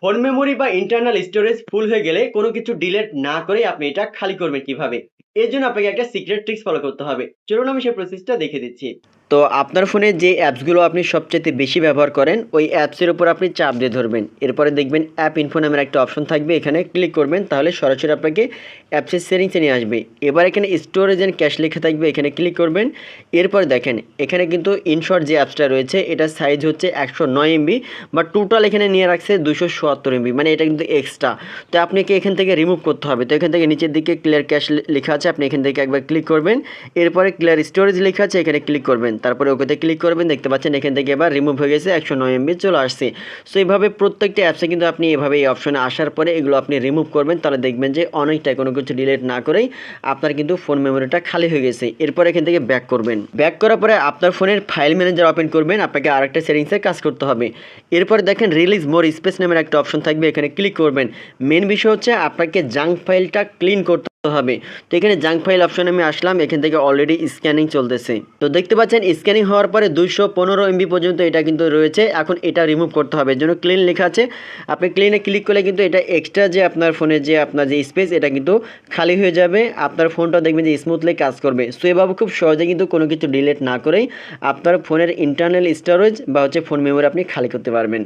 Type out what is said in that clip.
Phone memory বা internal storage full হয়ে গেলে কোনো কিছু ডিলিট না করে আপনি এটা খালি করবেন কিভাবে, এর জন্য আপনাকে একটা সিক্রেট ট্রিক্স ফলো করতে হবে। চলুন আমি সেই প্রসেসটা দেখে দিচ্ছি। তো আপনার ফোনে যে অ্যাপসগুলো আপনি সবচেয়ে বেশি ব্যবহার করেন ওই অ্যাপসের উপর আপনি চাপ দিয়ে ধরবেন। এরপরে দেখবেন অ্যাপ ইনফো নামের একটা অপশন থাকবে, এখানে ক্লিক করবেন, তাহলে সরাসরি আপনাকে অ্যাপসের সেটিংসে নিয়ে আসবে। এবার এখানে স্টোরেজ অ্যান্ড ক্যাশ লেখা থাকবে, এখানে ক্লিক করবেন। এরপরে দেখেন এখানে কিন্তু ইনশর্ট যে অ্যাপসটা রয়েছে এটার সাইজ হচ্ছে 109 এমবি, বা টোটাল এখানে নিয়ে রাখছে 277 এমবি, মানে এটা কিন্তু এক্সট্রা। তো আপনাকে এখান থেকে রিমুভ করতে হবে। তো এখান থেকে নিচের দিকে ক্লিয়ার ক্যাশ লেখা আছে, আপনি এখান থেকে একবার ক্লিক করবেন। এরপরে ক্লিয়ার স্টোরেজ লেখা আছে, এখানে ক্লিক করবেন, তারপরে ওকেতে ক্লিক করবেন। দেখতে পাচ্ছেন এখান থেকে এবার রিমুভ হয়ে গেছে, 109 এমবি চলে আসছে। সো এইভাবে প্রত্যেকটা অ্যাপসে কিন্তু আপনি এভাবে এই অপশনে আসার পরে এগুলো আপনি রিমুভ করবেন, তাহলে দেখবেন যে অনেকটাই কোনো কিছু ডিলিট না করেই আপনার কিন্তু ফোন মেমোরিটা খালি হয়ে গেছে। এরপর এখান থেকে ব্যাক করবেন। ব্যাক করার পরে আপনার ফোনের ফাইল ম্যানেজার ওপেন করবেন, আপনাকে আরেকটা সেটিংসে কাজ করতে হবে। এরপর দেখেন রিলিজ মোর স্পেস নামের একটা অপশন থাকবে, এখানে ক্লিক করবেন। মেন বিষয় হচ্ছে আপনাকে জাঙ্ক ফাইলটা ক্লিন করতে হবে। তো এখানে জাঙ্ক ফাইল অপশনে আমি আসলাম, এখান থেকে অলরেডি স্ক্যানিং চলতেছে। তো দেখতে পাচ্ছেন স্ক্যানিং হওয়ার পরে 215 এমবি পর্যন্ত এটা কিন্তু রয়েছে। এখন এটা রিমুভ করতে হবে, এর জন্য ক্লিন লেখা আছে, আপনি ক্লিনে ক্লিক করলে কিন্তু এটা এক্সট্রা যে আপনার ফোনে যে আপনার যে স্পেস এটা কিন্তু খালি হয়ে যাবে। আপনার ফোনটা দেখবেন যে স্মুথলি কাজ করবে। সো এভাবে খুব সহজে কিন্তু কোনো কিছু ডিলিট না করেই আপনার ফোনের ইন্টারনাল স্টোরেজ বা হচ্ছে ফোন মেমোরি আপনি খালি করতে পারবেন।